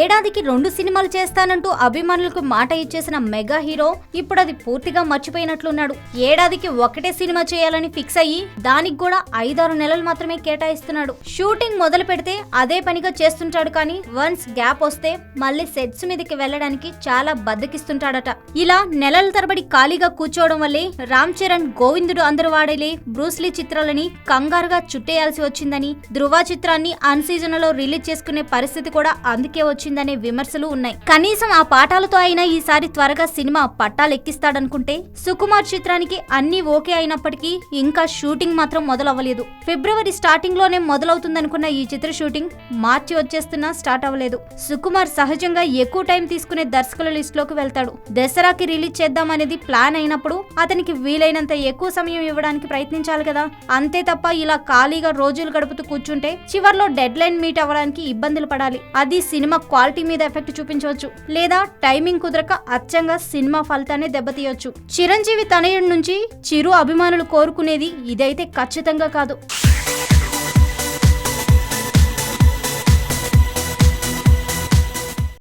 ఏడాదికి 2 సినిమాలు చేస్తానంటూ అభిమానులకు మాట ఇచ్చేసిన మెగా హీరో ఇప్పుడు అది పూర్తిగా మర్చిపోయినట్లున్నాడు. ఏడాదికి ఒకటే సినిమా చేయాలని ఫిక్స్ అయ్యి దానికి కూడా 5-6 నెలలు మాత్రమే కేటాయిస్తున్నాడు. షూటింగ్ మొదలు పెడితే అదే పనిగా చేస్తుంటాడు, కానీ వన్స్ గ్యాప్ వస్తే మళ్ళీ సెట్స్ మీదకి వెళ్లడానికి చాలా బద్దకిస్తుంటాడట. ఇలా నెలల తరబడి ఖాళీగా కూర్చోవడం వల్లే రామ్ చరణ్ గోవిందుడు అందరు వాడేలే బ్రూస్లీ చిత్రాలని కంగారుగా చుట్టేయాల్సి వచ్చిందని, ధృవ చిత్రాన్ని అన్ సీజన్ లో రిలీజ్ చేసుకునే పరిస్థితి కూడా అందుకే వచ్చిందనే విమర్శలు ఉన్నాయి. కనీసం ఆ పాఠాలతో అయినా ఈసారి త్వరగా సినిమా పట్టాలెక్కిస్తాడనుకుంటే, సుకుమార్ చిత్రానికి అన్ని ఓకే అయినప్పటికీ ఇంకా షూటింగ్ మాత్రం మొదలవ్వలేదు. ఫిబ్రవరి స్టార్టింగ్ లోనే మొదలవుతుందనుకున్న ఈ చిత్ర షూటింగ్ మార్చి వచ్చేస్తున్నా స్టార్ట్ అవ్వలేదు. సుకుమార్ సహజంగా ఎక్కువ టైం తీసుకునే దర్శకుల లిస్ట్ లోకి వెళ్తాడు. దసరాకి రిలీజ్ చేద్దామనేది ప్లాన్ అయినప్పుడు అతనికి వీలైనంత ఎక్కువ సమయం ఇవ్వడానికి ప్రయత్నించాలి కదా. అంతే తప్ప ఇలా ఖాళీగా రోజులు గడుపుతూ కూర్చుంటే చివర్లో డెడ్ లైన్ మీట్ అవ్వడానికి ఇబ్బందులు పడాలి. అది సినిమా క్వాలిటీ మీద ఎఫెక్ట్ చూపించవచ్చు, లేదా టైమింగ్ కుదరక అచ్చంగా సినిమా ఫలితాన్ని దెబ్బతీయొచ్చు. చిరంజీవి తనయుడి నుంచి చిరు అభిమానులు కోరుకునేది ఇదైతే ఖచ్చితంగా కాదు.